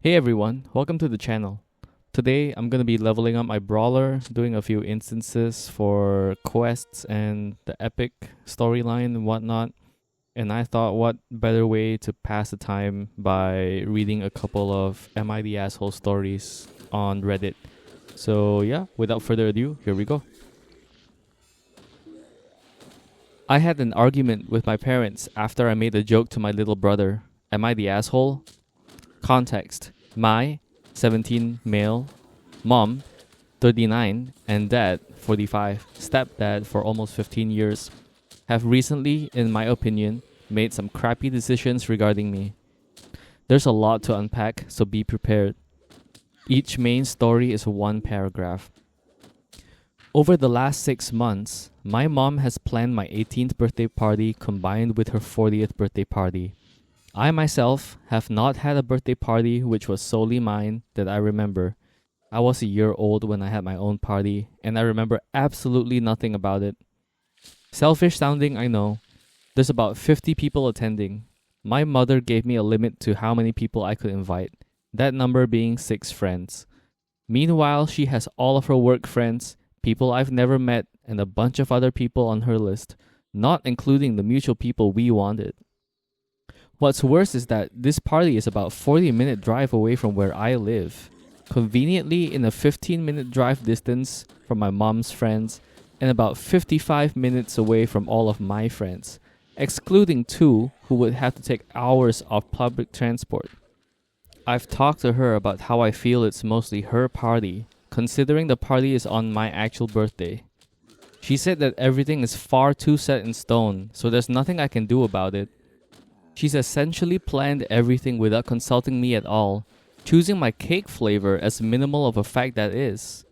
Hey everyone, welcome to the channel. Today I'm going to be leveling up my Brawler, doing a few instances for quests and the epic storyline and whatnot. And I thought what better way to pass the time by reading a couple of Am I the Asshole stories on Reddit. So yeah, without further ado, here we go. I had an argument with my parents after I made a joke to my little brother. Am I the asshole? Context. My 17 male, mom 39, and dad 45, stepdad for almost 15 years, have recently, in my opinion, made some crappy decisions regarding me. There's a lot to unpack, so be prepared. Each main story is one paragraph. Over the last 6 months, my mom has planned my 18th birthday party combined with her 40th birthday party. I myself have not had a birthday party which was solely mine that I remember. I was a year old when I had my own party, and I remember absolutely nothing about it. Selfish sounding, I know. There's about 50 people attending. My mother gave me a limit to how many people I could invite, that number being 6 friends. Meanwhile, she has all of her work friends, people I've never met, and a bunch of other people on her list, not including the mutual people we wanted. What's worse is that this party is about 40-minute drive away from where I live, conveniently in a 15-minute drive distance from my mom's friends, and about 55 minutes away from all of my friends, excluding 2 who would have to take hours of public transport. I've talked to her about how I feel it's mostly her party, considering the party is on my actual birthday. She said that everything is far too set in stone, so there's nothing I can do about it. She's essentially planned everything without consulting me at all, choosing my cake flavor as minimal of a fact that is.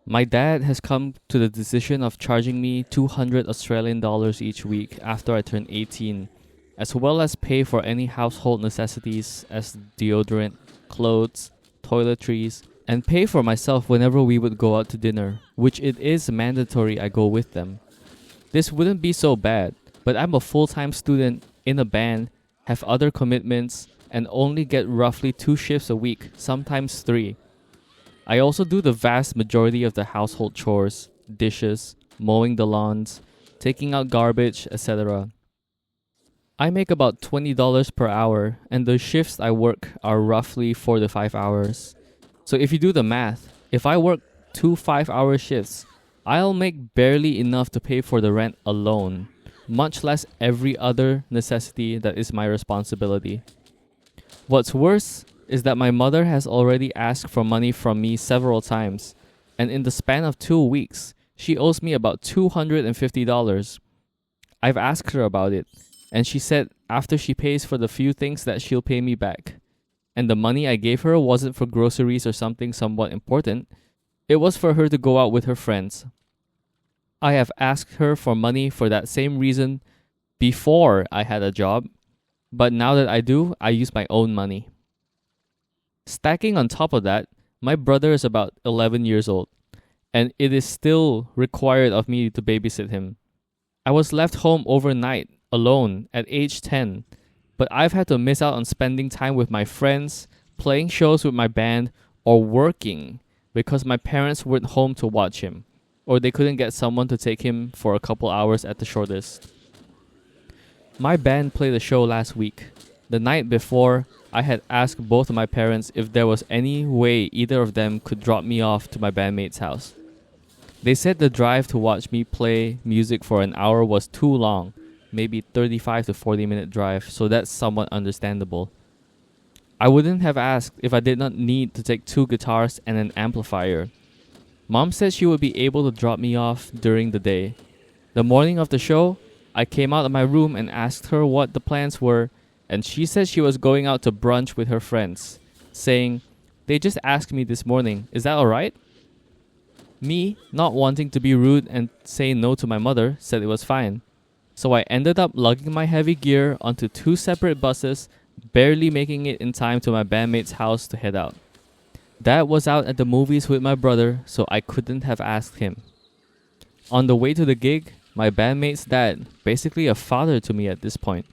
My dad has come to the decision of charging me 200 Australian dollars each week after I turn 18, as well as pay for any household necessities as deodorant, clothes, toiletries, and pay for myself whenever we would go out to dinner, which it is mandatory I go with them. This wouldn't be so bad, but I'm a full-time student in a band, have other commitments, and only get roughly 2 shifts a week, sometimes 3. I also do the vast majority of the household chores, dishes, mowing the lawns, taking out garbage, etc. I make about $20 per hour, and the shifts I work are roughly 4 to 5 hours. So if you do the math, if I work 2 5-hour shifts, I'll make barely enough to pay for the rent alone, much less every other necessity that is my responsibility. What's worse is that my mother has already asked for money from me several times, and in the span of 2 weeks, she owes me about $250. I've asked her about it, and she said after she pays for the few things that she'll pay me back. And the money I gave her wasn't for groceries or something somewhat important, it was for her to go out with her friends. I have asked her for money for that same reason before I had a job, but now that I do, I use my own money. Stacking on top of that, my brother is about 11 years old, and it is still required of me to babysit him. I was left home overnight, alone, at age 10, but I've had to miss out on spending time with my friends, playing shows with my band, or working because my parents weren't home to watch him, or they couldn't get someone to take him for a couple hours at the shortest. My band played a show last week. The night before, I had asked both of my parents if there was any way either of them could drop me off to my bandmate's house. They said the drive to watch me play music for an hour was too long, maybe 35 to 40 minute drive, so that's somewhat understandable. I wouldn't have asked if I did not need to take 2 guitars and an amplifier. Mom said she would be able to drop me off during the day. The morning of the show, I came out of my room and asked her what the plans were, and she said she was going out to brunch with her friends, saying, "They just asked me this morning, is that alright?" Me, not wanting to be rude and say no to my mother, said it was fine. So I ended up lugging my heavy gear onto 2 separate buses, barely making it in time to my bandmate's house to head out. Dad was out at the movies with my brother, so I couldn't have asked him. On the way to the gig, my bandmate's dad, basically a father to me at this point,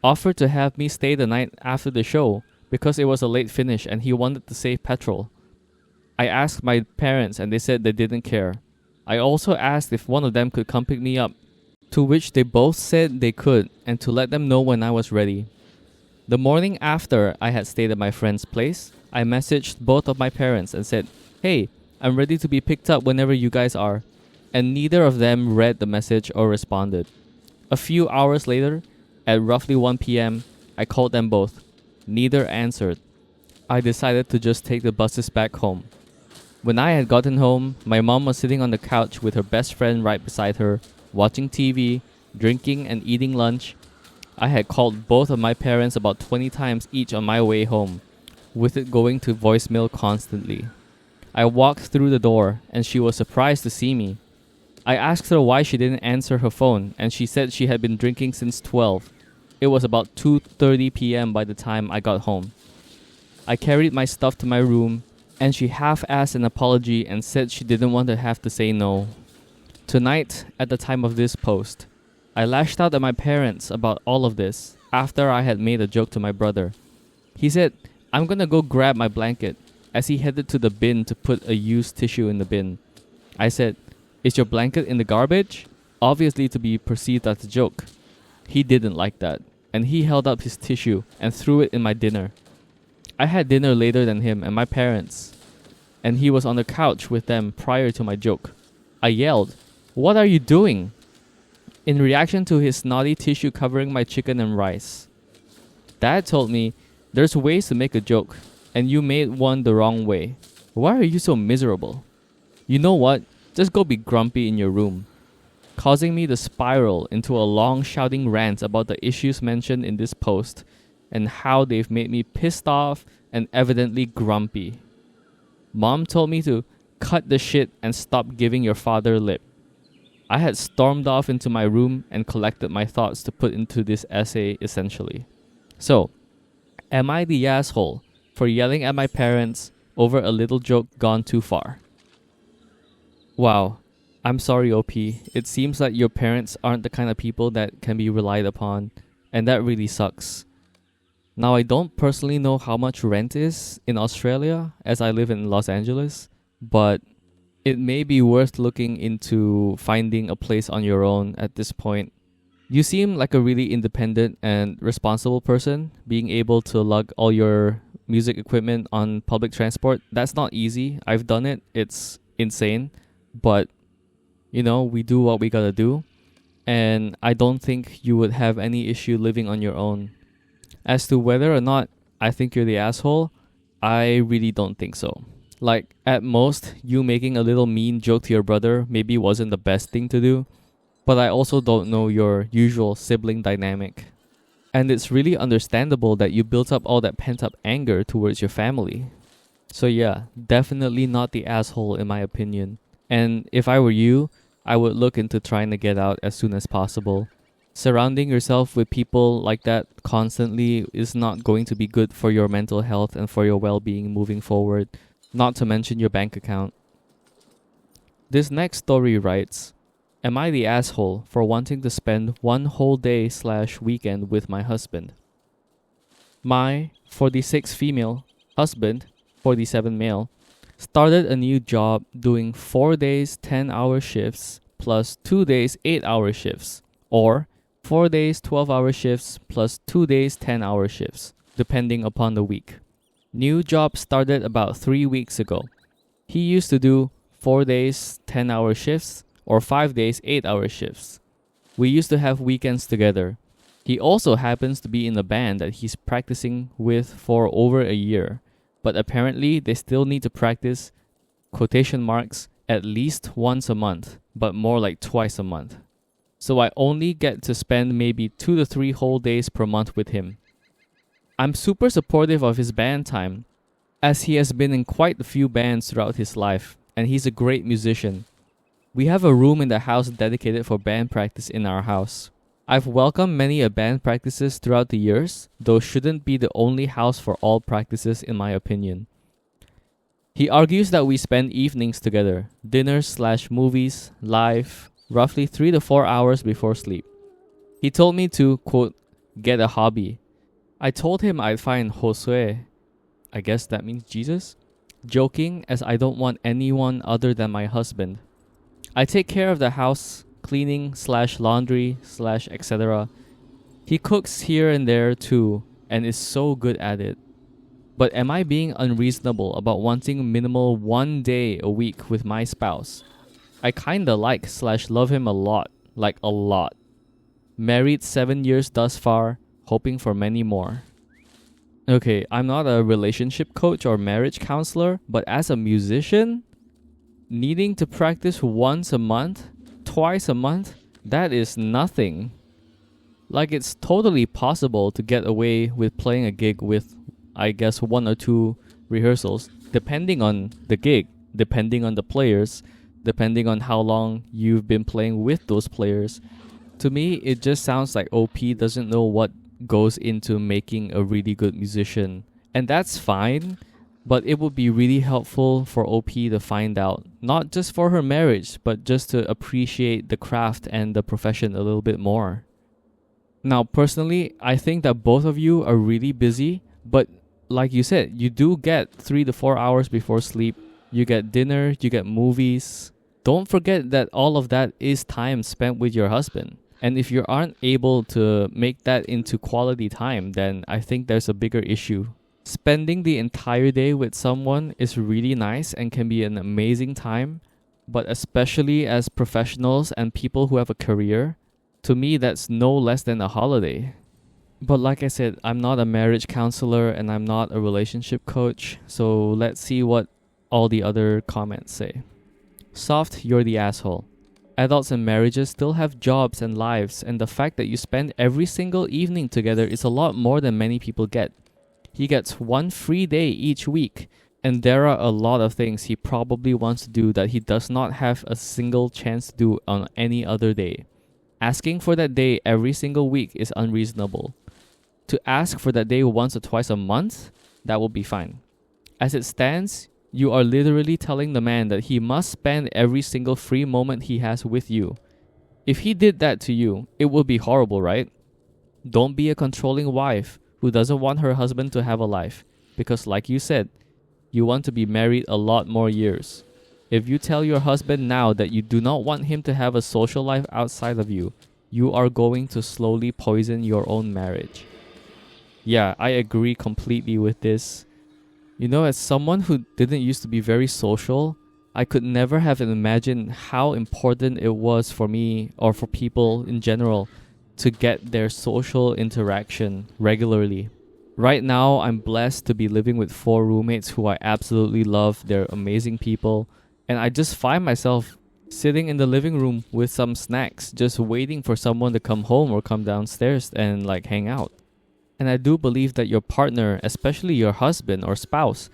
offered to have me stay the night after the show, because it was a late finish and he wanted to save petrol. I asked my parents and they said they didn't care. I also asked if one of them could come pick me up, to which they both said they could and to let them know when I was ready. The morning after I had stayed at my friend's place, I messaged both of my parents and said, "Hey, I'm ready to be picked up whenever you guys are." And neither of them read the message or responded. A few hours later, at roughly 1 p.m., I called them both. Neither answered. I decided to just take the buses back home. When I had gotten home, my mom was sitting on the couch with her best friend right beside her, watching TV, drinking and eating lunch. I had called both of my parents about 20 times each on my way home, with it going to voicemail constantly. I walked through the door and she was surprised to see me. I asked her why she didn't answer her phone and she said she had been drinking since 12. It was about 2:30 p.m. by the time I got home. I carried my stuff to my room and she half-assed an apology and said she didn't want to have to say no. Tonight, at the time of this post, I lashed out at my parents about all of this after I had made a joke to my brother. He said, "I'm gonna go grab my blanket," as he headed to the bin to put a used tissue in the bin. I said, "Is your blanket in the garbage?" Obviously to be perceived as a joke. He didn't like that, and he held up his tissue and threw it in my dinner. I had dinner later than him and my parents, and he was on the couch with them prior to my joke. I yelled, "What are you doing?" in reaction to his snotty tissue covering my chicken and rice. Dad told me, "There's ways to make a joke, and you made one the wrong way. Why are you so miserable? You know what? Just go be grumpy in your room," causing me to spiral into a long shouting rant about the issues mentioned in this post and how they've made me pissed off and evidently grumpy. Mom told me to cut the shit and stop giving your father lip. I had stormed off into my room and collected my thoughts to put into this essay essentially. So, am I the asshole for yelling at my parents over a little joke gone too far? Wow, I'm sorry OP. It seems like your parents aren't the kind of people that can be relied upon, and that really sucks. Now, I don't personally know how much rent is in Australia as I live in Los Angeles, but it may be worth looking into finding a place on your own at this point. You seem like a really independent and responsible person, being able to lug all your music equipment on public transport. That's not easy. I've done it. It's insane. But, you know, we do what we gotta do. And I don't think you would have any issue living on your own. As to whether or not I think you're the asshole, I really don't think so. Like, at most, you making a little mean joke to your brother maybe wasn't the best thing to do, but I also don't know your usual sibling dynamic. And it's really understandable that you built up all that pent-up anger towards your family. So yeah, definitely not the asshole in my opinion. And if I were you, I would look into trying to get out as soon as possible. Surrounding yourself with people like that constantly is not going to be good for your mental health and for your well-being moving forward. Not to mention your bank account. This next story writes, "Am I the asshole for wanting to spend one whole day/weekend with my husband? My 46 female husband, 47 male, started a new job doing 4 days 10-hour shifts plus 2 days 8-hour shifts, or 4 days 12-hour shifts plus 2 days 10-hour shifts, depending upon the week. New job started about 3 weeks ago. He used to do 4 days 10-hour shifts or 5 days 8-hour shifts. We used to have weekends together. He also happens to be in a band that he's practicing with for over a year, but apparently they still need to practice, quotation marks, at least once a month, but more like twice a month. So I only get to spend maybe 2 to 3 whole days per month with him. I'm super supportive of his band time, as he has been in quite a few bands throughout his life, and he's a great musician. We have a room in the house dedicated for band practice in our house. I've welcomed many band practices throughout the years, though shouldn't be the only house for all practices in my opinion. He argues that we spend evenings together, dinners/movies, live, roughly 3 to 4 hours before sleep. He told me to, quote, get a hobby. I told him I'd find Josue, I guess that means Jesus, joking as I don't want anyone other than my husband. I take care of the house, cleaning / laundry / etc. He cooks here and there too and is so good at it. But am I being unreasonable about wanting minimal 1 day a week with my spouse? I kinda like / love him a lot, like a lot. Married 7 years thus far, hoping for many more. Okay, I'm not a relationship coach or marriage counselor, but as a musician, needing to practice once a month, twice a month, that is nothing. Like, it's totally possible to get away with playing a gig with, I guess, 1 or 2 rehearsals, depending on the gig, depending on the players, depending on how long you've been playing with those players. To me, it just sounds like OP doesn't know what goes into making a really good musician. And that's fine, but it would be really helpful for OP to find out, not just for her marriage, but just to appreciate the craft and the profession a little bit more. Now, personally, I think that both of you are really busy, but like you said, you do get 3 to 4 hours before sleep. You get dinner, you get movies. Don't forget that all of that is time spent with your husband. And if you aren't able to make that into quality time, then I think there's a bigger issue. Spending the entire day with someone is really nice and can be an amazing time, but especially as professionals and people who have a career, to me that's no less than a holiday. But like I said, I'm not a marriage counselor and I'm not a relationship coach, so let's see what all the other comments say. Soft, you're the asshole. Adults in marriages still have jobs and lives, and the fact that you spend every single evening together is a lot more than many people get. He gets 1 free day each week, and there are a lot of things he probably wants to do that he does not have a single chance to do on any other day. Asking for that day every single week is unreasonable. To ask for that day once or twice a month, that will be fine. As it stands, you are literally telling the man that he must spend every single free moment he has with you. If he did that to you, it would be horrible, right? Don't be a controlling wife who doesn't want her husband to have a life, because like you said, you want to be married a lot more years. If you tell your husband now that you do not want him to have a social life outside of you, you are going to slowly poison your own marriage. Yeah, I agree completely with this. You know, as someone who didn't used to be very social, I could never have imagined how important it was for me or for people in general to get their social interaction regularly. Right now, I'm blessed to be living with 4 roommates who I absolutely love. They're amazing people. And I just find myself sitting in the living room with some snacks, just waiting for someone to come home or come downstairs and like hang out. And I do believe that your partner, especially your husband or spouse,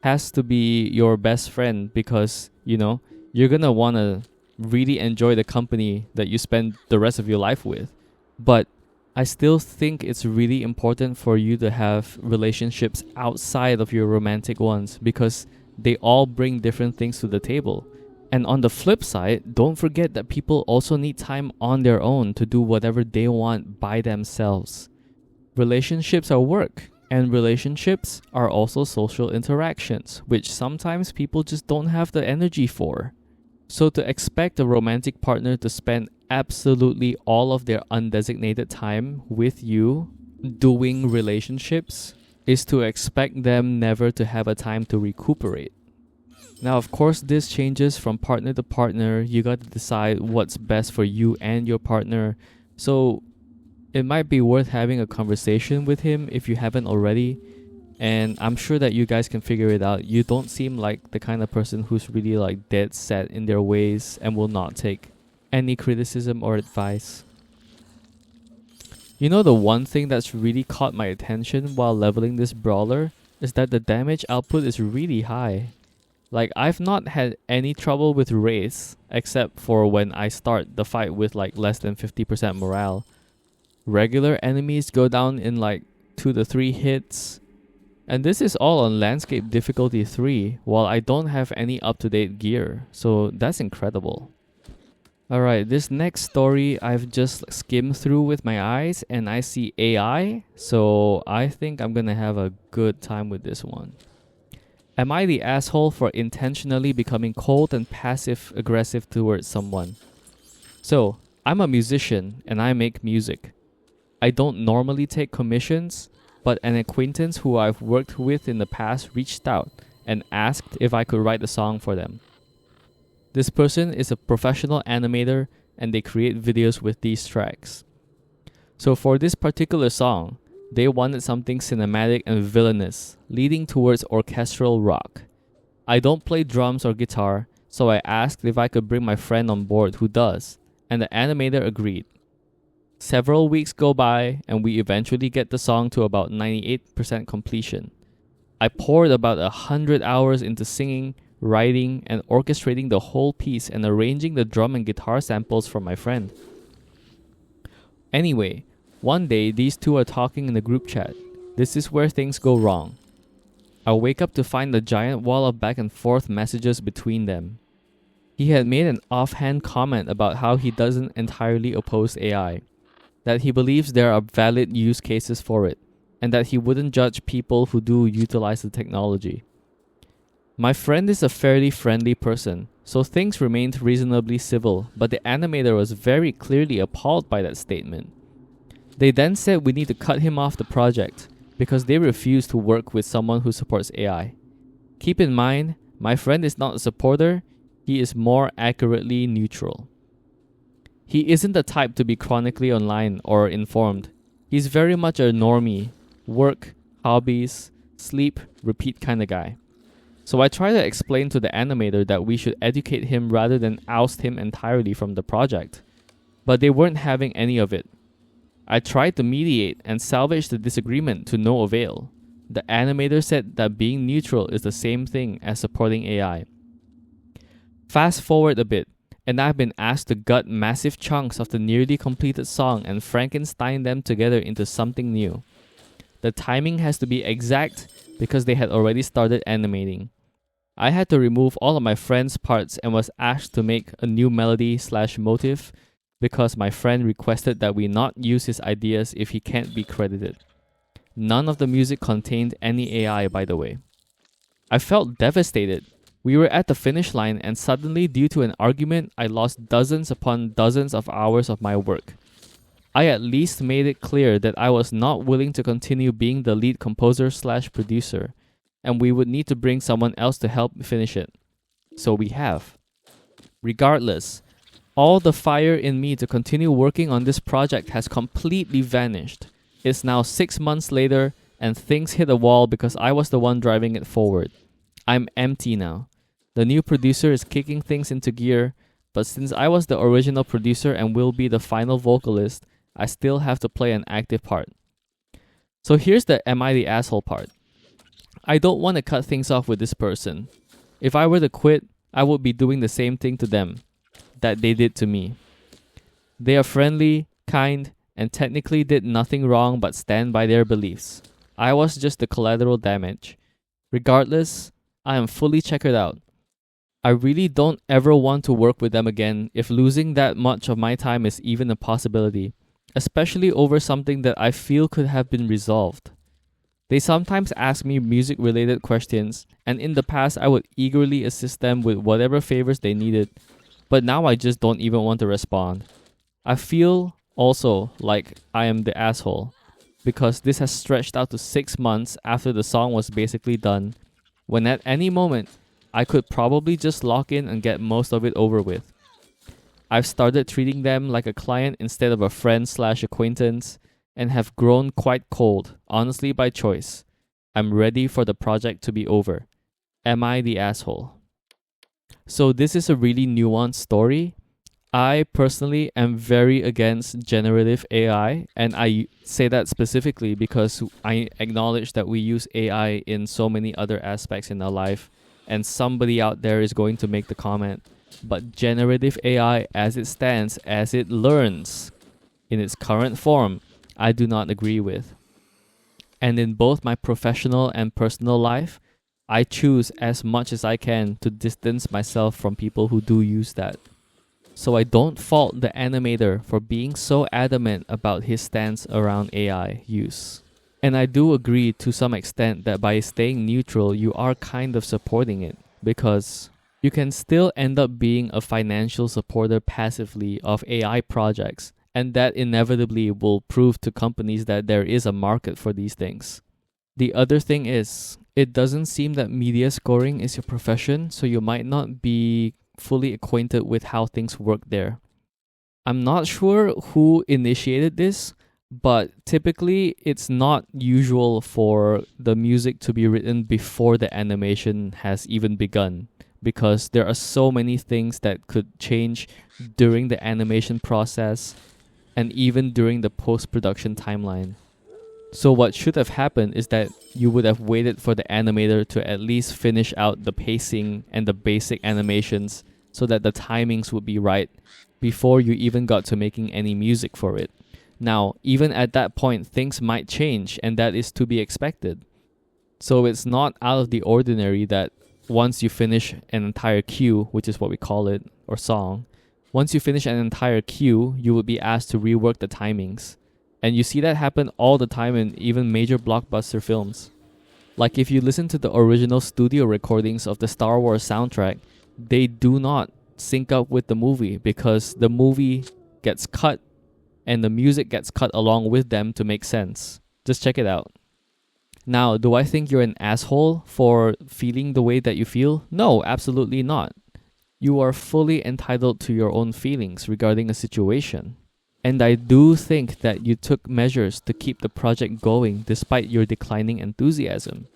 has to be your best friend because, you know, you're going to want to really enjoy the company that you spend the rest of your life with. But I still think it's really important for you to have relationships outside of your romantic ones because they all bring different things to the table. And on the flip side, don't forget that people also need time on their own to do whatever they want by themselves. Relationships are work, and relationships are also social interactions, which sometimes people just don't have the energy for. So to expect a romantic partner to spend absolutely all of their undesignated time with you doing relationships is to expect them never to have a time to recuperate. Now, of course, this changes from partner to partner. You got to decide what's best for you and your partner. So it might be worth having a conversation with him if you haven't already. And I'm sure that you guys can figure it out. You don't seem like the kind of person who's really like dead set in their ways and will not take any criticism or advice. You know, the one thing that's really caught my attention while leveling this brawler is that the damage output is really high. Like, I've not had any trouble with wraiths except for when I start the fight with like less than 50% morale. Regular enemies go down in like 2 to 3 hits. And this is all on landscape difficulty 3 while I don't have any up-to-date gear. So that's incredible. Alright, this next story I've just skimmed through with my eyes and I see AI, so I think I'm gonna have a good time with this one. Am I the asshole for intentionally becoming cold and passive aggressive towards someone? So, I'm a musician and I make music. I don't normally take commissions, but an acquaintance who I've worked with in the past reached out and asked if I could write a song for them. This person is a professional animator and they create videos with these tracks. So for this particular song, they wanted something cinematic and villainous, leading towards orchestral rock. I don't play drums or guitar, so I asked if I could bring my friend on board who does, and the animator agreed. Several weeks go by, and we eventually get the song to about 98% completion. I poured about 100 hours into singing, writing, and orchestrating the whole piece and arranging the drum and guitar samples for my friend. Anyway, one day these two are talking in the group chat. This is where things go wrong. I wake up to find a giant wall of back and forth messages between them. He had made an offhand comment about how he doesn't entirely oppose AI, that he believes there are valid use cases for it, and that he wouldn't judge people who do utilize the technology. My friend is a fairly friendly person, so things remained reasonably civil, but the animator was very clearly appalled by that statement. They then said we need to cut him off the project, because they refuse to work with someone who supports AI. Keep in mind, my friend is not a supporter, he is more accurately neutral. He isn't the type to be chronically online or informed. He's very much a normie, work, hobbies, sleep, repeat kind of guy. So I try to explain to the animator that we should educate him rather than oust him entirely from the project. But they weren't having any of it. I tried to mediate and salvage the disagreement to no avail. The animator said that being neutral is the same thing as supporting AI. Fast forward a bit, and I've been asked to gut massive chunks of the nearly completed song and Frankenstein them together into something new. The timing has to be exact because they had already started animating. I had to remove all of my friend's parts and was asked to make a new melody/motif because my friend requested that we not use his ideas if he can't be credited. None of the music contained any AI, by the way. I felt devastated. We were at the finish line and suddenly, due to an argument, I lost dozens upon dozens of hours of my work. I at least made it clear that I was not willing to continue being the lead composer/producer, and we would need to bring someone else to help finish it. So we have. Regardless, all the fire in me to continue working on this project has completely vanished. It's now 6 months later, and things hit a wall because I was the one driving it forward. I'm empty now. The new producer is kicking things into gear, but since I was the original producer and will be the final vocalist, I still have to play an active part. So here's the am I the asshole part. I don't want to cut things off with this person. If I were to quit, I would be doing the same thing to them that they did to me. They are friendly, kind, and technically did nothing wrong but stand by their beliefs. I was just the collateral damage. Regardless, I am fully checkered out. I really don't ever want to work with them again if losing that much of my time is even a possibility, especially over something that I feel could have been resolved. They sometimes ask me music-related questions, and in the past I would eagerly assist them with whatever favors they needed, but now I just don't even want to respond. I feel also like I am the asshole, because this has stretched out to 6 months after the song was basically done, when at any moment, I could probably just lock in and get most of it over with. I've started treating them like a client instead of a friend/acquaintance, and have grown quite cold, honestly by choice. I'm ready for the project to be over. Am I the asshole? So this is a really nuanced story. I personally am very against generative AI, and I say that specifically because I acknowledge that we use AI in so many other aspects in our life, and somebody out there is going to make the comment. But generative AI as it stands, as it learns, in its current form, I do not agree with. And in both my professional and personal life, I choose as much as I can to distance myself from people who do use that. So I don't fault the animator for being so adamant about his stance around AI use. And I do agree to some extent that by staying neutral, you are kind of supporting it, because you can still end up being a financial supporter passively of AI projects, and that inevitably will prove to companies that there is a market for these things. The other thing is, it doesn't seem that media scoring is your profession, so you might not be fully acquainted with how things work there. I'm not sure who initiated this, but typically it's not usual for the music to be written before the animation has even begun, because there are so many things that could change during the animation process and even during the post-production timeline. So what should have happened is that you would have waited for the animator to at least finish out the pacing and the basic animations so that the timings would be right before you even got to making any music for it. Now, even at that point, things might change, and that is to be expected. So it's not out of the ordinary that once you finish an entire cue, which is what we call it, or song, once you finish an entire cue, you would be asked to rework the timings. And you see that happen all the time in even major blockbuster films. Like if you listen to the original studio recordings of the Star Wars soundtrack, they do not sync up with the movie because the movie gets cut and the music gets cut along with them to make sense. Just check it out. Now, do I think you're an asshole for feeling the way that you feel? No, absolutely not. You are fully entitled to your own feelings regarding a situation. And I do think that you took measures to keep the project going despite your declining enthusiasm.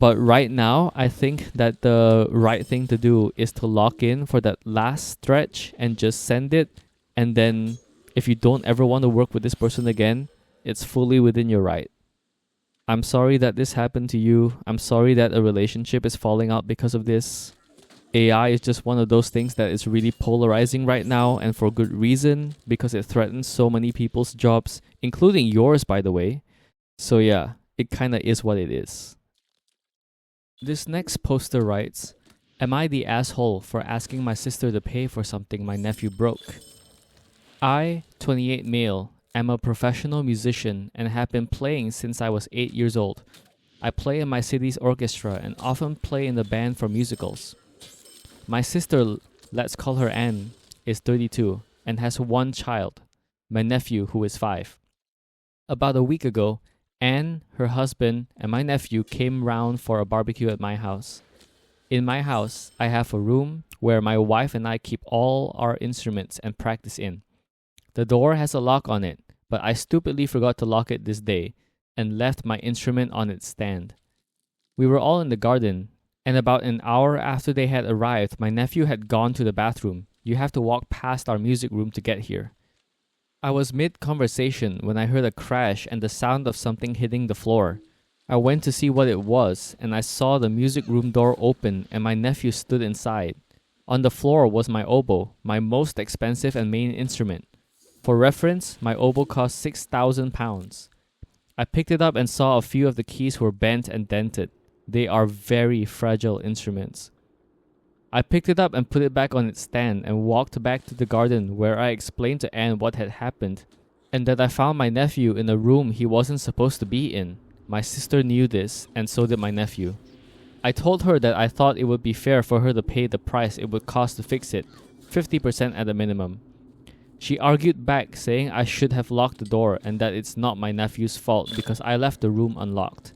But right now, I think that the right thing to do is to lock in for that last stretch and just send it. And then if you don't ever want to work with this person again, it's fully within your right. I'm sorry that this happened to you. I'm sorry that a relationship is falling out because of this. AI is just one of those things that is really polarizing right now, and for good reason, because it threatens so many people's jobs, including yours, by the way. So yeah, it kinda is what it is. This next poster writes, "Am I the asshole for asking my sister to pay for something my nephew broke? I, 28 male, am a professional musician and have been playing since I was 8 years old. I play in my city's orchestra and often play in the band for musicals. My sister, let's call her Anne, is 32 and has one child, my nephew who is 5. About a week ago, Anne, her husband, and my nephew came round for a barbecue at my house. In my house, I have a room where my wife and I keep all our instruments and practice in. The door has a lock on it, but I stupidly forgot to lock it this day and left my instrument on its stand. We were all in the garden, and about an hour after they had arrived, my nephew had gone to the bathroom. You have to walk past our music room to get here. I was mid-conversation when I heard a crash and the sound of something hitting the floor. I went to see what it was, and I saw the music room door open and my nephew stood inside. On the floor was my oboe, my most expensive and main instrument. For reference, my oboe cost £6,000. I picked it up and saw a few of the keys were bent and dented. They are very fragile instruments. I picked it up and put it back on its stand and walked back to the garden where I explained to Anne what had happened and that I found my nephew in a room he wasn't supposed to be in. My sister knew this, and so did my nephew. I told her that I thought it would be fair for her to pay the price it would cost to fix it, 50% at a minimum. She argued back, saying I should have locked the door and that it's not my nephew's fault because I left the room unlocked.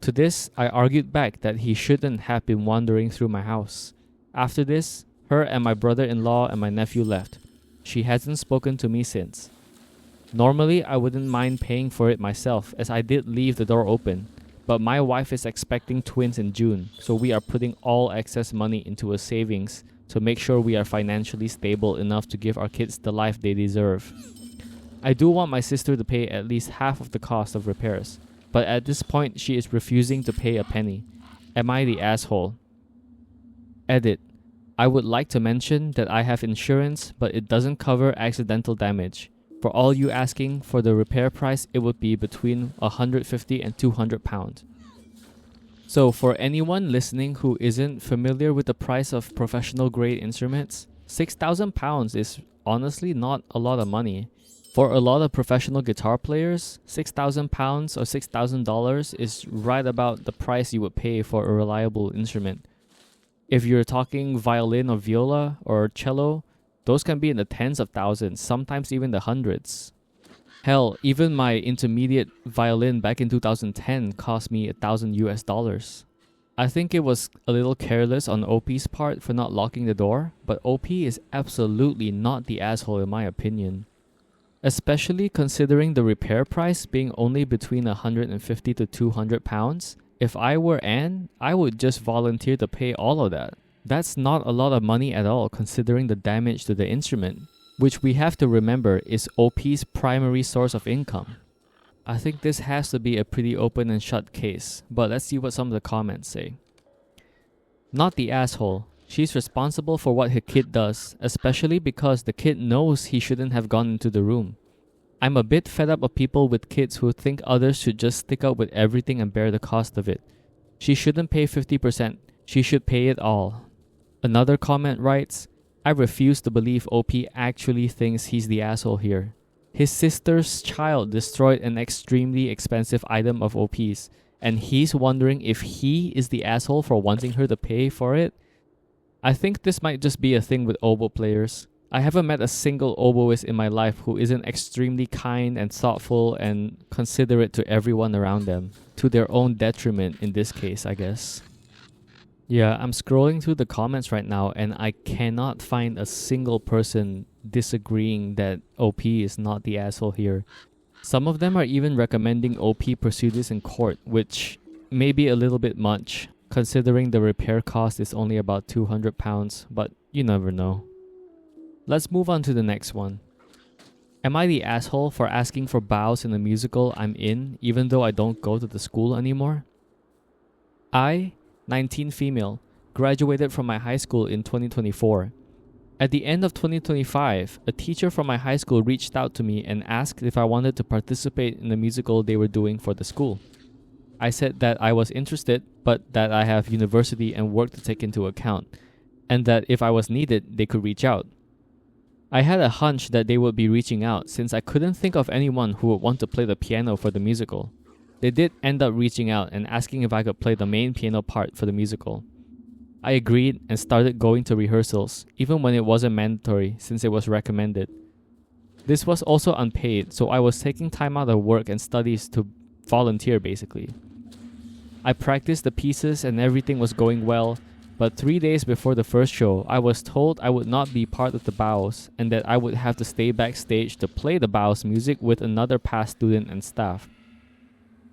To this, I argued back that he shouldn't have been wandering through my house. After this, her and my brother-in-law and my nephew left. She hasn't spoken to me since. Normally, I wouldn't mind paying for it myself, as I did leave the door open, but my wife is expecting twins in June, so we are putting all excess money into a savings to make sure we are financially stable enough to give our kids the life they deserve. I do want my sister to pay at least half of the cost of repairs, but at this point she is refusing to pay a penny. Am I the asshole? Edit. I would like to mention that I have insurance, but it doesn't cover accidental damage. For all you asking for the repair price, it would be between £150 and £200. So for anyone listening who isn't familiar with the price of professional grade instruments, £6,000 is honestly not a lot of money. For a lot of professional guitar players, £6,000 or $6,000 is right about the price you would pay for a reliable instrument. If you're talking violin or viola or cello, those can be in the tens of thousands, sometimes even the hundreds. Hell, even my intermediate violin back in 2010 cost me $1,000 US. I think it was a little careless on OP's part for not locking the door, but OP is absolutely not the asshole in my opinion. Especially considering the repair price being only between £150 to £200. If I were Anne, I would just volunteer to pay all of that. That's not a lot of money at all considering the damage to the instrument, which we have to remember is OP's primary source of income. I think this has to be a pretty open and shut case, but let's see what some of the comments say. Not the asshole. She's responsible for what her kid does, especially because the kid knows he shouldn't have gone into the room. I'm a bit fed up of people with kids who think others should just stick out with everything and bear the cost of it. She shouldn't pay 50%, she should pay it all. Another comment writes, I refuse to believe OP actually thinks he's the asshole here. His sister's child destroyed an extremely expensive item of OP's, and he's wondering if he is the asshole for wanting her to pay for it? I think this might just be a thing with oboe players. I haven't met a single oboist in my life who isn't extremely kind and thoughtful and considerate to everyone around them, to their own detriment in this case, I guess. Yeah, I'm scrolling through the comments right now and I cannot find a single person disagreeing that OP is not the asshole here. Some of them are even recommending OP pursue this in court, which may be a little bit much, considering the repair cost is only about £200, but you never know. Let's move on to the next one. Am I the asshole for asking for bows in a musical I'm in, even though I don't go to the school anymore? I, 19 female, graduated from my high school in 2024. At the end of 2025, a teacher from my high school reached out to me and asked if I wanted to participate in the musical they were doing for the school. I said that I was interested, but that I have university and work to take into account, and that if I was needed, they could reach out. I had a hunch that they would be reaching out since I couldn't think of anyone who would want to play the piano for the musical. They did end up reaching out and asking if I could play the main piano part for the musical. I agreed and started going to rehearsals, even when it wasn't mandatory since it was recommended. This was also unpaid, so I was taking time out of work and studies to volunteer basically. I practiced the pieces and everything was going well, but 3 days before the first show, I was told I would not be part of the bows and that I would have to stay backstage to play the bows music with another past student and staff.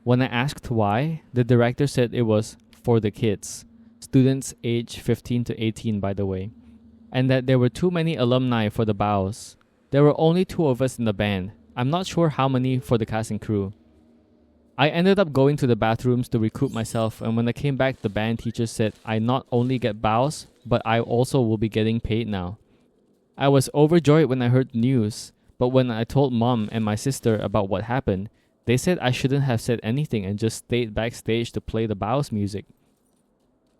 When I asked why, the director said it was for the kids, students aged 15 to 18 by the way, and that there were too many alumni for the bows. There were only 2 of us in the band. I'm not sure how many for the cast and crew. I ended up going to the bathrooms to recoup myself, and when I came back, the band teacher said I not only get bows, but I also will be getting paid now. I was overjoyed when I heard the news, but when I told mom and my sister about what happened, they said I shouldn't have said anything and just stayed backstage to play the bows music.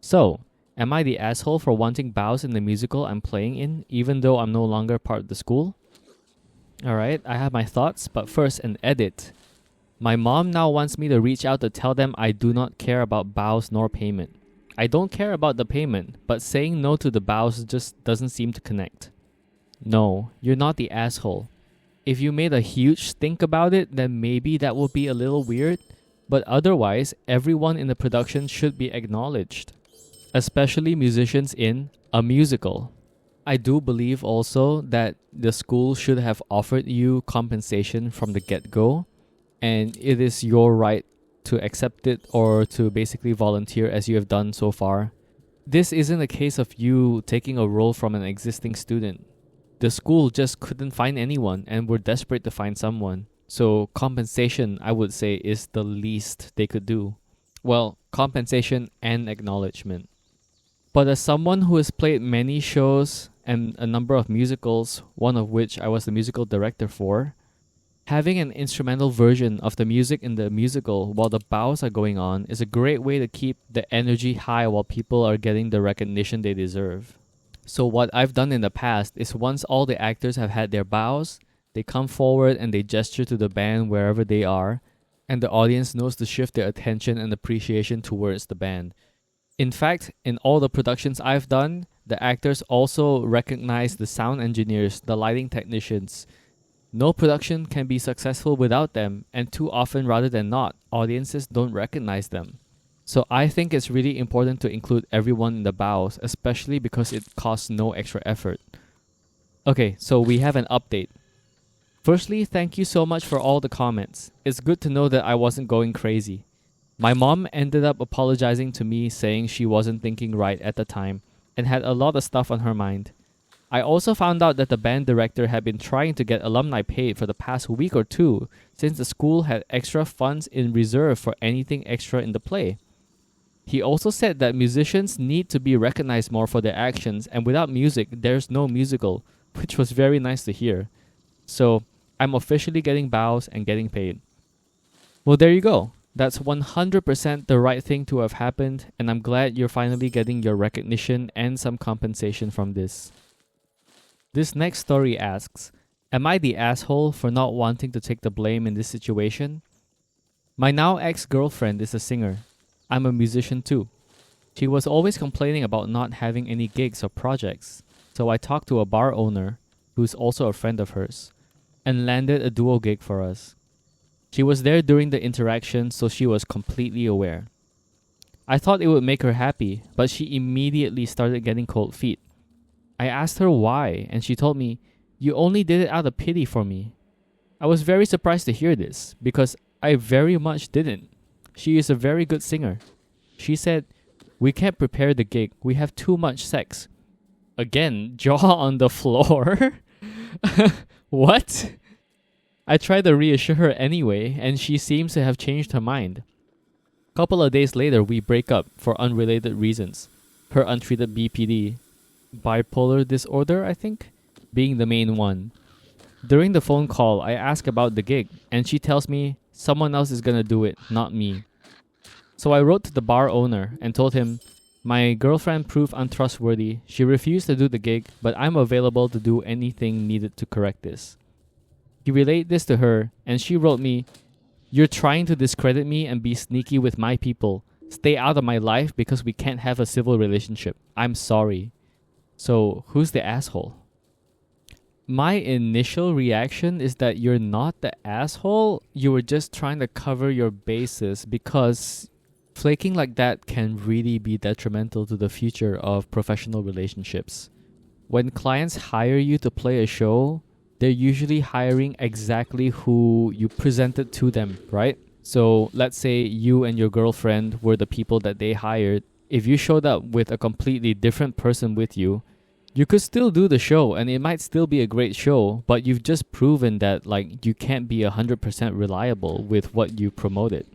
So, am I the asshole for wanting bows in the musical I'm playing in, even though I'm no longer part of the school? Alright, I have my thoughts, but first an edit. My mom now wants me to reach out to tell them I do not care about bows nor payment. I don't care about the payment, but saying no to the bows just doesn't seem to connect. No, you're not the asshole. If you made a huge stink about it, then maybe that would be a little weird, but otherwise, everyone in the production should be acknowledged, especially musicians in a musical. I do believe also that the school should have offered you compensation from the get-go, and it is your right to accept it or to basically volunteer as you have done so far. This isn't a case of you taking a role from an existing student. The school just couldn't find anyone and were desperate to find someone. So compensation, I would say, is the least they could do. Well, compensation and acknowledgement. But as someone who has played many shows and a number of musicals, one of which I was the musical director for, having an instrumental version of the music in the musical while the bows are going on is a great way to keep the energy high while people are getting the recognition they deserve. So what I've done in the past is once all the actors have had their bows, they come forward and they gesture to the band wherever they are, and the audience knows to shift their attention and appreciation towards the band. In fact, in all the productions I've done, the actors also recognize the sound engineers, the lighting technicians. No production can be successful without them, and too often rather than not, audiences don't recognize them. So I think it's really important to include everyone in the bows, especially because it costs no extra effort. Okay, so we have an update. Firstly, thank you so much for all the comments. It's good to know that I wasn't going crazy. My mom ended up apologizing to me, saying she wasn't thinking right at the time and had a lot of stuff on her mind. I also found out that the band director had been trying to get alumni paid for the past week or two, since the school had extra funds in reserve for anything extra in the play. He also said that musicians need to be recognized more for their actions, and without music, there's no musical, which was very nice to hear. So, I'm officially getting bows and getting paid. Well, there you go. That's 100% the right thing to have happened, and I'm glad you're finally getting your recognition and some compensation from this. This next story asks, am I the asshole for not wanting to take the blame in this situation? My now ex-girlfriend is a singer. I'm a musician too. She was always complaining about not having any gigs or projects, so I talked to a bar owner, who's also a friend of hers, and landed a duo gig for us. She was there during the interaction, so she was completely aware. I thought it would make her happy, but she immediately started getting cold feet. I asked her why, and she told me, "You only did it out of pity for me." I was very surprised to hear this, because I very much didn't. She is a very good singer. She said, "We can't prepare the gig, we have too much sex." Again, jaw on the floor? What? I tried to reassure her anyway, and she seems to have changed her mind. Couple of days later, we break up for unrelated reasons. Her untreated BPD, bipolar disorder, I think, being the main one. During the phone call, I ask about the gig, and she tells me someone else is gonna do it, not me. So I wrote to the bar owner and told him, my girlfriend proved untrustworthy, she refused to do the gig, but I'm available to do anything needed to correct this. He relayed this to her, and she wrote me, "You're trying to discredit me and be sneaky with my people. Stay out of my life because we can't have a civil relationship. I'm sorry." So, who's the asshole? My initial reaction is that you're not the asshole. You were just trying to cover your bases, because flaking like that can really be detrimental to the future of professional relationships. When clients hire you to play a show, they're usually hiring exactly who you presented to them, right? So let's say you and your girlfriend were the people that they hired. If you showed up with a completely different person with you, you could still do the show and it might still be a great show, but you've just proven that you can't be 100% reliable with what you promoted.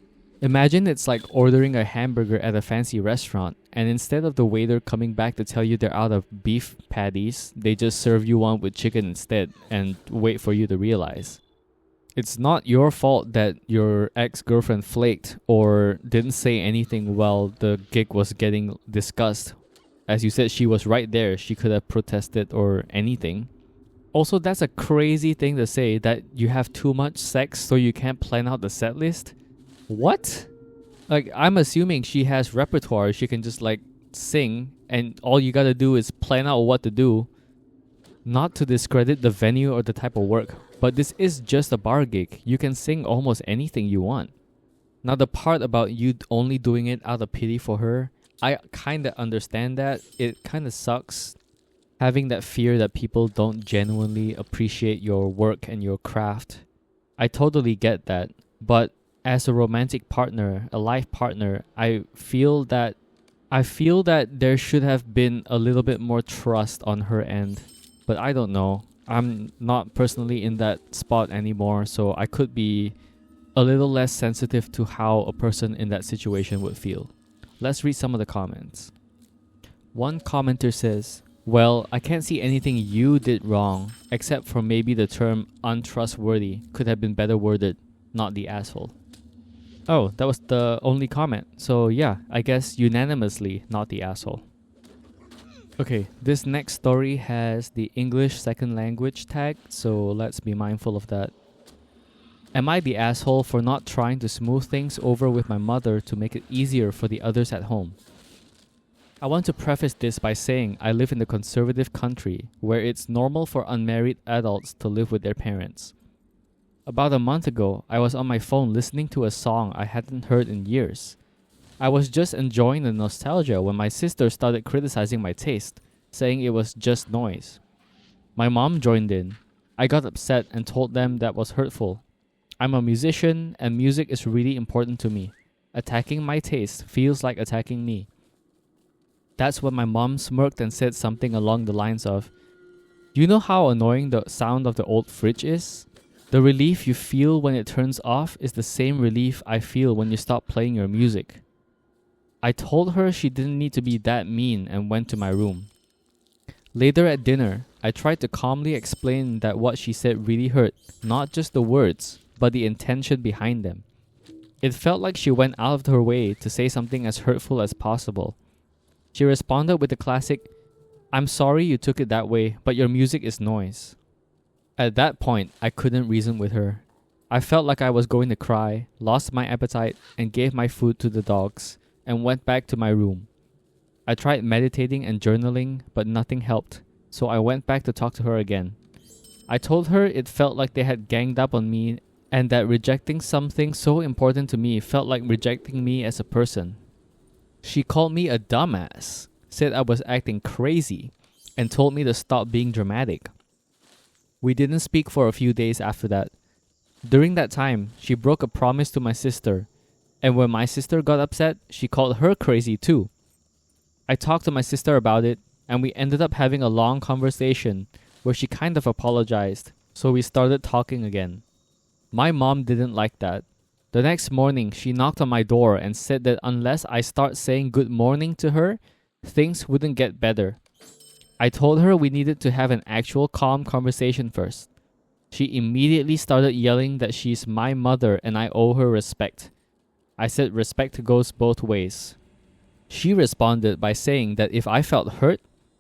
Imagine it's like ordering a hamburger at a fancy restaurant, and instead of the waiter coming back to tell you they're out of beef patties, they just serve you one with chicken instead and wait for you to realize. It's not your fault that your ex-girlfriend flaked or didn't say anything while the gig was getting discussed. As you said, she was right there. She could have protested or anything. Also, that's a crazy thing to say, that you have too much sex so you can't plan out the set list. What? I'm assuming she has repertoire. She can just sing, and all you gotta do is plan out what to do. Not to discredit the venue or the type of work, but this is just a bar gig. You can sing almost anything you want. Now, the part about you only doing it out of pity for her, I kinda understand that. It kinda sucks having that fear that people don't genuinely appreciate your work and your craft. I totally get that, but as a romantic partner, a life partner, I feel that there should have been a little bit more trust on her end. But I don't know. I'm not personally in that spot anymore, so I could be a little less sensitive to how a person in that situation would feel. Let's read some of the comments. One commenter says, "Well, I can't see anything you did wrong, except for maybe the term untrustworthy could have been better worded, not the asshole." Oh, that was the only comment. So yeah, I guess unanimously not the asshole. Okay, this next story has the English second language tag, so let's be mindful of that. Am I the asshole for not trying to smooth things over with my mother to make it easier for the others at home? I want to preface this by saying I live in a conservative country where it's normal for unmarried adults to live with their parents. About a month ago, I was on my phone listening to a song I hadn't heard in years. I was just enjoying the nostalgia when my sister started criticizing my taste, saying it was just noise. My mom joined in. I got upset and told them that was hurtful. I'm a musician and music is really important to me. Attacking my taste feels like attacking me. That's when my mom smirked and said something along the lines of, "You know how annoying the sound of the old fridge is? The relief you feel when it turns off is the same relief I feel when you stop playing your music." I told her she didn't need to be that mean and went to my room. Later at dinner, I tried to calmly explain that what she said really hurt, not just the words, but the intention behind them. It felt like she went out of her way to say something as hurtful as possible. She responded with the classic, "I'm sorry you took it that way, but your music is noise." At that point, I couldn't reason with her. I felt like I was going to cry, lost my appetite, and gave my food to the dogs, and went back to my room. I tried meditating and journaling, but nothing helped, so I went back to talk to her again. I told her it felt like they had ganged up on me and that rejecting something so important to me felt like rejecting me as a person. She called me a dumbass, said I was acting crazy, and told me to stop being dramatic. We didn't speak for a few days after that. During that time, she broke a promise to my sister, and when my sister got upset, she called her crazy too. I talked to my sister about it, and we ended up having a long conversation where she kind of apologized, so we started talking again. My mom didn't like that. The next morning, she knocked on my door and said that unless I start saying good morning to her, things wouldn't get better. I told her we needed to have an actual calm conversation first. She immediately started yelling that she's my mother and I owe her respect. I said respect goes both ways. She responded by saying that if I felt hurt,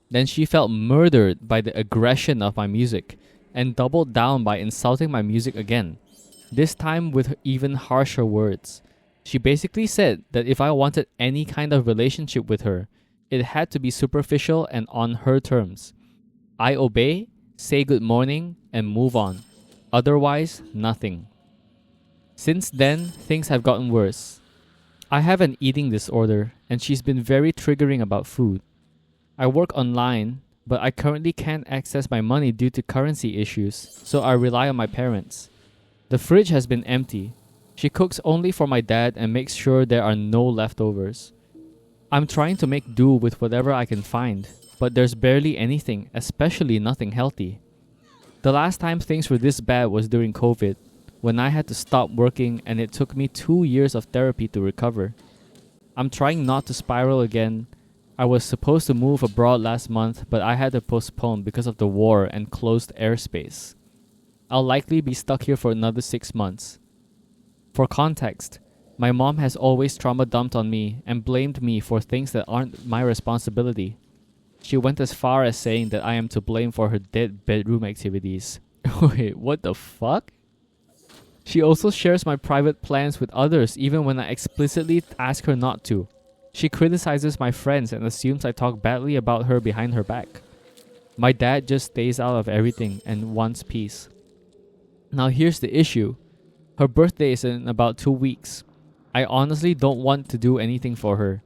then she felt murdered by the aggression of my music, and doubled down by insulting my music again, this time with even harsher words. She basically said that if I wanted any kind of relationship with her, it had to be superficial and on her terms. I obey, say good morning, and move on. Otherwise, nothing. Since then, things have gotten worse. I have an eating disorder, and she's been very triggering about food. I work online, but I currently can't access my money due to currency issues, so I rely on my parents. The fridge has been empty. She cooks only for my dad and makes sure there are no leftovers. I'm trying to make do with whatever I can find, but there's barely anything, especially nothing healthy. The last time things were this bad was during COVID, when I had to stop working and it took me 2 years of therapy to recover. I'm trying not to spiral again. I was supposed to move abroad last month, but I had to postpone because of the war and closed airspace. I'll likely be stuck here for another 6 months. For context, my mom has always trauma dumped on me and blamed me for things that aren't my responsibility. She went as far as saying that I am to blame for her dead bedroom activities. Wait, what the fuck? She also shares my private plans with others even when I explicitly ask her not to. She criticizes my friends and assumes I talk badly about her behind her back. My dad just stays out of everything and wants peace. Now here's the issue. Her birthday is in about 2 weeks. I honestly don't want to do anything for her.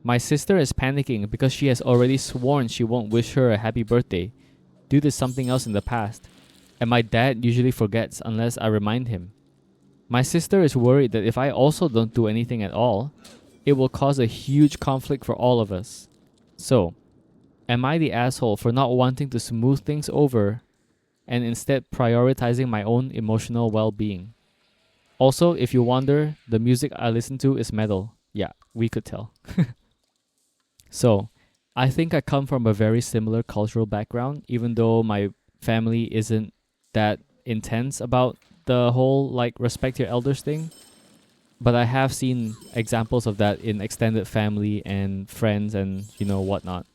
My sister is panicking because she has already sworn she won't wish her a happy birthday due to something else in the past, and my dad usually forgets unless I remind him. My sister is worried that if I also don't do anything at all, it will cause a huge conflict for all of us. So, am I the asshole for not wanting to smooth things over and instead prioritizing my own emotional well-being? Also, if you wonder, the music I listen to is metal. Yeah, we could tell. So, I think I come from a very similar cultural background, even though my family isn't that intense about the whole respect your elders thing. But I have seen examples of that in extended family and friends and whatnot.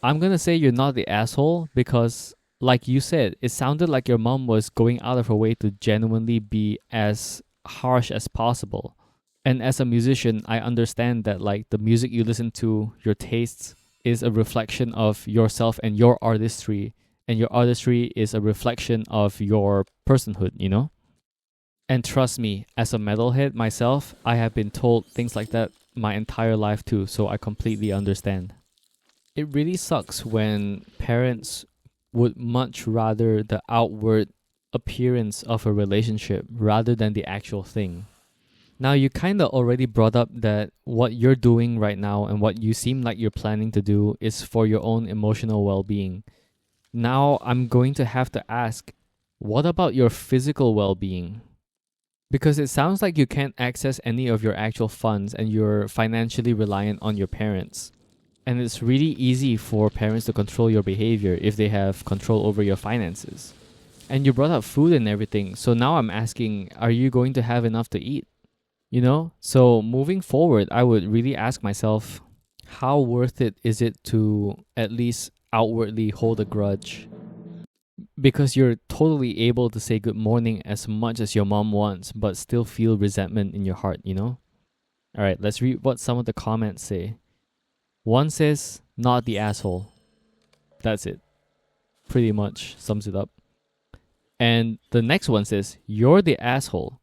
I'm gonna say you're not the asshole because, like you said, it sounded like your mom was going out of her way to genuinely be as harsh as possible. And as a musician, I understand that like the music you listen to, your tastes, is a reflection of yourself and your artistry, and your artistry is a reflection of your personhood, you know? And trust me, as a metalhead myself, I have been told things like that my entire life too, so I completely understand. It really sucks when parents would much rather the outward appearance of a relationship rather than the actual thing. Now, you kind of already brought up that what you're doing right now and what you seem like you're planning to do is for your own emotional well being. Now, I'm going to have to ask, what about your physical well being? Because it sounds like you can't access any of your actual funds and you're financially reliant on your parents. And it's really easy for parents to control your behavior if they have control over your finances. And you brought up food and everything, so now I'm asking, are you going to have enough to eat? You know? So moving forward, I would really ask myself, how worth it is it to at least outwardly hold a grudge? Because you're totally able to say good morning as much as your mom wants, but still feel resentment in your heart, you know? Alright, let's read what some of the comments say. One says, not the asshole. That's it. Pretty much sums it up. And the next one says, you're the asshole.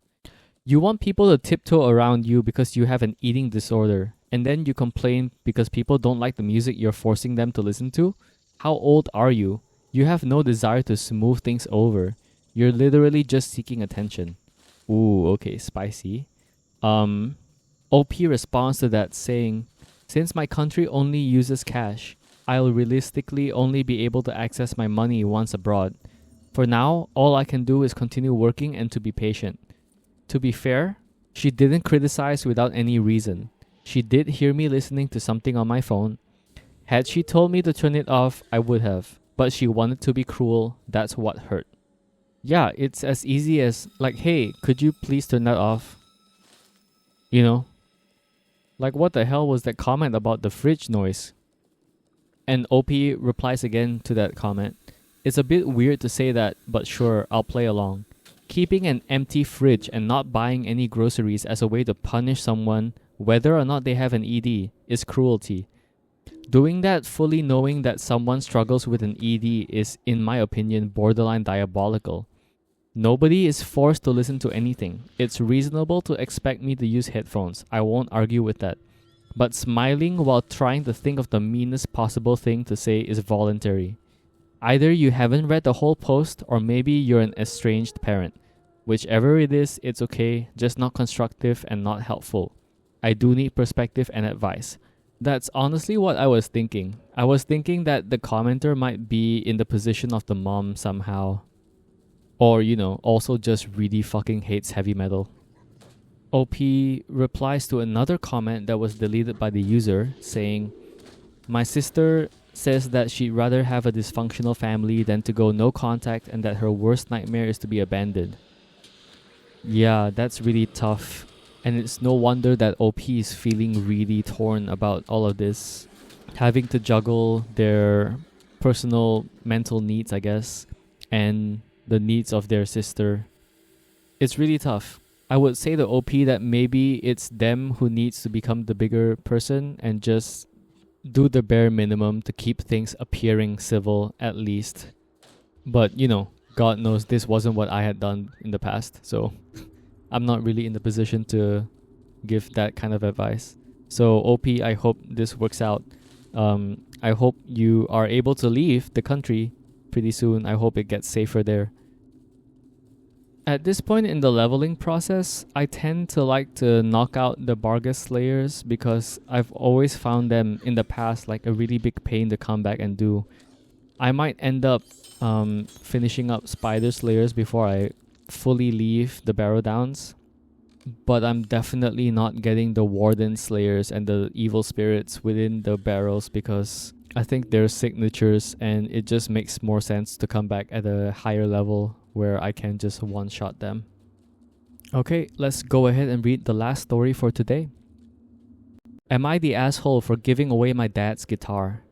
You want people to tiptoe around you because you have an eating disorder, and then you complain because people don't like the music you're forcing them to listen to? How old are you? You have no desire to smooth things over. You're literally just seeking attention. Ooh, okay, spicy. OP responds to that saying, since my country only uses cash, I'll realistically only be able to access my money once abroad. For now, all I can do is continue working and to be patient. To be fair, she didn't criticize without any reason. She did hear me listening to something on my phone. Had she told me to turn it off, I would have. But she wanted to be cruel. That's what hurt. Yeah, it's as easy as like, hey, could you please turn that off? You know? Like, what the hell was that comment about the fridge noise? And OP replies again to that comment. It's a bit weird to say that, but sure, I'll play along. Keeping an empty fridge and not buying any groceries as a way to punish someone, whether or not they have an ED, is cruelty. Doing that fully knowing that someone struggles with an ED is, in my opinion, borderline diabolical. Nobody is forced to listen to anything. It's reasonable to expect me to use headphones. I won't argue with that. But smiling while trying to think of the meanest possible thing to say is voluntary. Either you haven't read the whole post or maybe you're an estranged parent. Whichever it is, it's okay, just not constructive and not helpful. I do need perspective and advice. That's honestly what I was thinking. I was thinking that the commenter might be in the position of the mom somehow. Or, you know, also just really fucking hates heavy metal. OP replies to another comment that was deleted by the user saying, my sister says that she'd rather have a dysfunctional family than to go no contact and that her worst nightmare is to be abandoned. Yeah, that's really tough. And it's no wonder that OP is feeling really torn about all of this. Having to juggle their personal mental needs, I guess, and the needs of their sister. It's really tough. I would say to OP that maybe it's them who needs to become the bigger person and just do the bare minimum to keep things appearing civil at least. But, you know, God knows this wasn't what I had done in the past, so I'm not really in the position to give that kind of advice. So OP, I hope this works out. I hope you are able to leave the country pretty soon. I hope it gets safer there. At this point in the leveling process, I tend to like to knock out the Bargus Slayers because I've always found them in the past like a really big pain to come back and do. I might end up finishing up Spider Slayers before I fully leave the Barrow-downs, but I'm definitely not getting the Warden Slayers and the evil spirits within the barrels because I think they're signatures and it just makes more sense to come back at a higher level where I can just one-shot them. Okay, let's go ahead and read the last story for today. Am I the asshole for giving away my dad's guitar?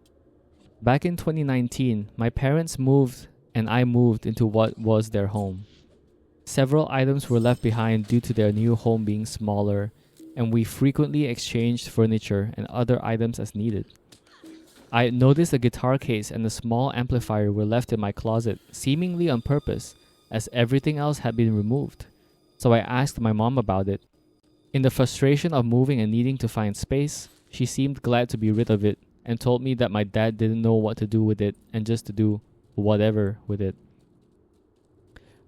Back in 2019, my parents moved and I moved into what was their home. Several items were left behind due to their new home being smaller, and we frequently exchanged furniture and other items as needed. I had noticed a guitar case and a small amplifier were left in my closet, seemingly on purpose, as everything else had been removed. So I asked my mom about it. In the frustration of moving and needing to find space, she seemed glad to be rid of it and told me that my dad didn't know what to do with it and just to do whatever with it.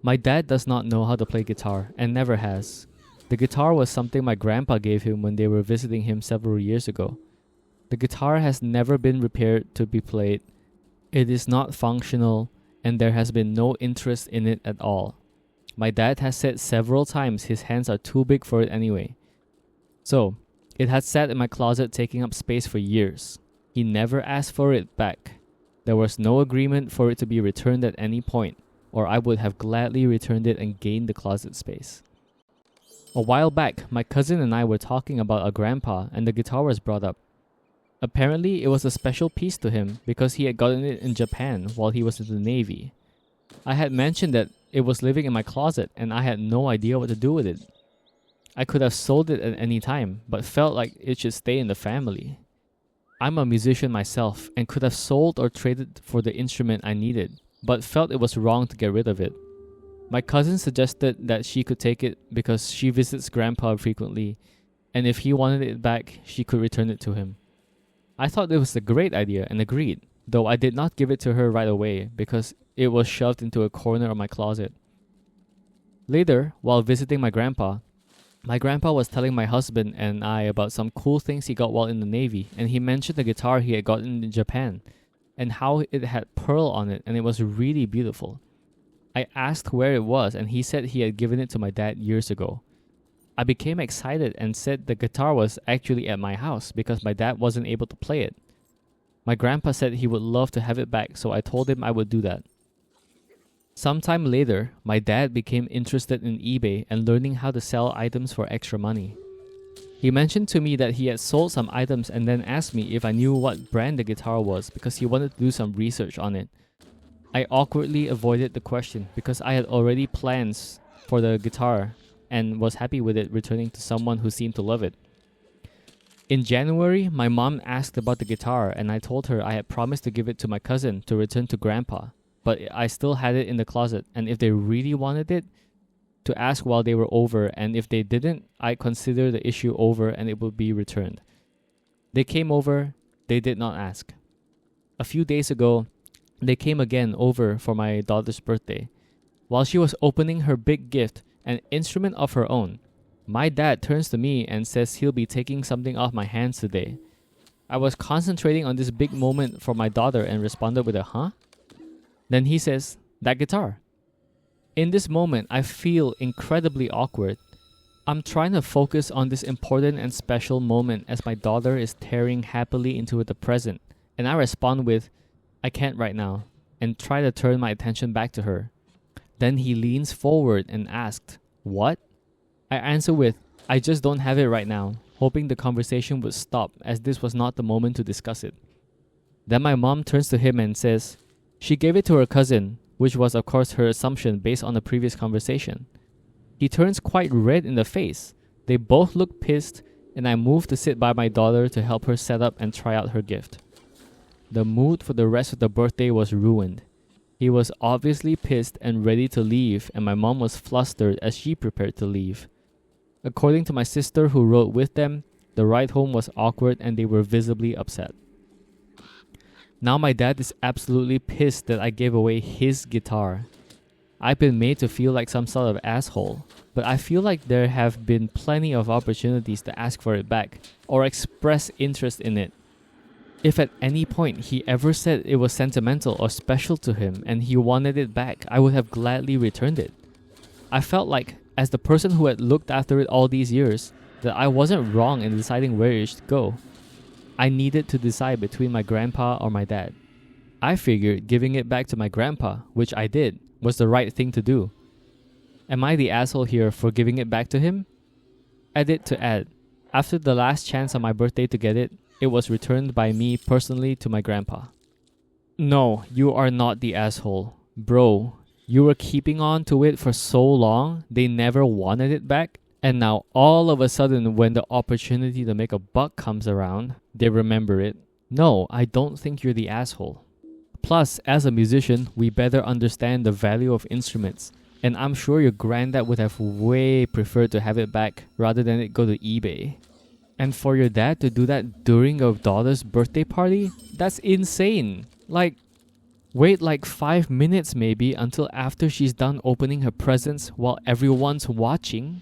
My dad does not know how to play guitar and never has. The guitar was something my grandpa gave him when they were visiting him several years ago. The guitar has never been repaired to be played. It is not functional and there has been no interest in it at all. My dad has said several times his hands are too big for it anyway. So, it had sat in my closet taking up space for years. He never asked for it back. There was no agreement for it to be returned at any point, or I would have gladly returned it and gained the closet space. A while back, my cousin and I were talking about our grandpa and the guitar was brought up. Apparently, it was a special piece to him because he had gotten it in Japan while he was in the Navy. I had mentioned that it was living in my closet and I had no idea what to do with it. I could have sold it at any time, but felt like it should stay in the family. I'm a musician myself and could have sold or traded for the instrument I needed, but felt it was wrong to get rid of it. My cousin suggested that she could take it because she visits grandpa frequently, and if he wanted it back, she could return it to him. I thought it was a great idea and agreed, though I did not give it to her right away because it was shoved into a corner of my closet. Later, while visiting my grandpa was telling my husband and I about some cool things he got while in the Navy, and he mentioned the guitar he had gotten in Japan and how it had pearl on it and it was really beautiful. I asked where it was and he said he had given it to my dad years ago. I became excited and said the guitar was actually at my house because my dad wasn't able to play it. My grandpa said he would love to have it back, so I told him I would do that. Sometime later, my dad became interested in eBay and learning how to sell items for extra money. He mentioned to me that he had sold some items and then asked me if I knew what brand the guitar was because he wanted to do some research on it. I awkwardly avoided the question because I had already plans for the guitar and was happy with it returning to someone who seemed to love it. In January, my mom asked about the guitar and I told her I had promised to give it to my cousin to return to grandpa, but I still had it in the closet and if they really wanted it, to ask while they were over, and if they didn't, I'd consider the issue over and it would be returned. They came over, they did not ask. A few days ago, they came again over for my daughter's birthday. While she was opening her big gift, an instrument of her own, my dad turns to me and says he'll be taking something off my hands today. I was concentrating on this big moment for my daughter and responded with a huh? Then he says, that guitar. In this moment, I feel incredibly awkward. I'm trying to focus on this important and special moment as my daughter is tearing happily into the present, and I respond with, I can't right now, and try to turn my attention back to her. Then he leans forward and asked, what? I answer with, I just don't have it right now, hoping the conversation would stop as this was not the moment to discuss it. Then my mom turns to him and says, she gave it to her cousin, which was of course her assumption based on the previous conversation. He turns quite red in the face. They both look pissed, and I move to sit by my daughter to help her set up and try out her gift. The mood for the rest of the birthday was ruined. He was obviously pissed and ready to leave, and my mom was flustered as she prepared to leave. According to my sister who rode with them, the ride home was awkward and they were visibly upset. Now my dad is absolutely pissed that I gave away his guitar. I've been made to feel like some sort of asshole, but I feel like there have been plenty of opportunities to ask for it back or express interest in it. If at any point he ever said it was sentimental or special to him and he wanted it back, I would have gladly returned it. I felt like, as the person who had looked after it all these years, that I wasn't wrong in deciding where it should go. I needed to decide between my grandpa or my dad. I figured giving it back to my grandpa, which I did, was the right thing to do. Am I the asshole here for giving it back to him? Edit to add, after the last chance on my birthday to get it, it was returned by me personally to my grandpa. No, you are not the asshole. Bro, you were keeping on to it for so long, they never wanted it back, and now all of a sudden when the opportunity to make a buck comes around, they remember it. No, I don't think you're the asshole. Plus, as a musician, we better understand the value of instruments, and I'm sure your granddad would have way preferred to have it back rather than it go to eBay. And for your dad to do that during your daughter's birthday party? That's insane. Like, wait like 5 minutes maybe until after she's done opening her presents while everyone's watching.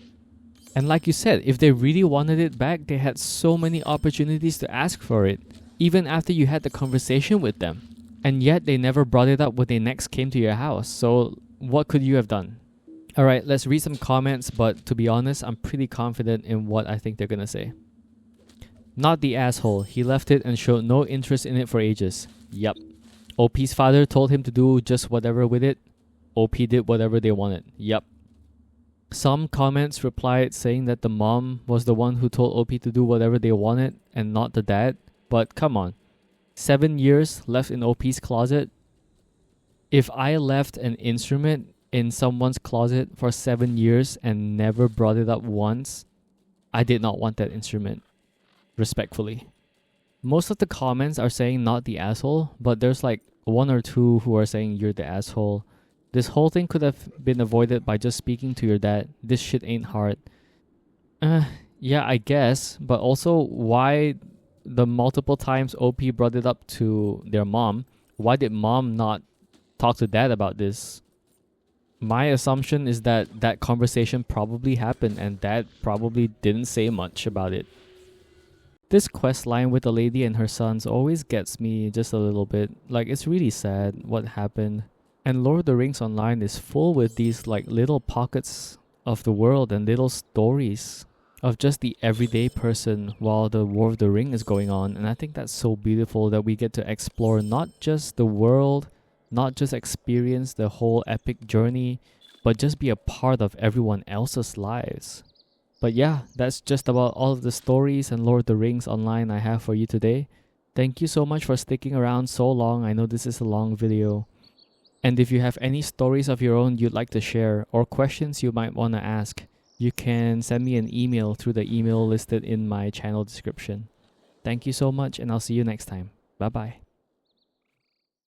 And like you said, if they really wanted it back, they had so many opportunities to ask for it, even after you had the conversation with them. And yet they never brought it up when they next came to your house. So what could you have done? Alright, let's read some comments, but to be honest, I'm pretty confident in what I think they're gonna say. Not the asshole. He left it and showed no interest in it for ages. Yup. OP's father told him to do just whatever with it. OP did whatever they wanted. Yup. Some comments replied saying that the mom was the one who told OP to do whatever they wanted and not the dad. But come on. 7 years left in OP's closet. If I left an instrument in someone's closet for 7 years and never brought it up once, I did not want that instrument. Respectfully. Most of the comments are saying not the asshole, but there's like 1 or 2 who are saying you're the asshole. This whole thing could have been avoided by just speaking to your dad. This shit ain't hard. Yeah, I guess, but also why the multiple times OP brought it up to their mom, why did mom not talk to dad about this? My assumption is that that conversation probably happened and dad probably didn't say much about it. This quest line with the lady and her sons always gets me just a little bit. Like, it's really sad what happened. And Lord of the Rings Online is full with these like little pockets of the world and little stories of just the everyday person while the War of the Ring is going on. And I think that's so beautiful that we get to explore not just the world, not just experience the whole epic journey, but just be a part of everyone else's lives. But yeah, that's just about all of the stories and Lord of the Rings Online I have for you today. Thank you so much for sticking around so long. I know this is a long video. And if you have any stories of your own you'd like to share or questions you might want to ask, you can send me an email through the email listed in my channel description. Thank you so much and I'll see you next time. Bye bye.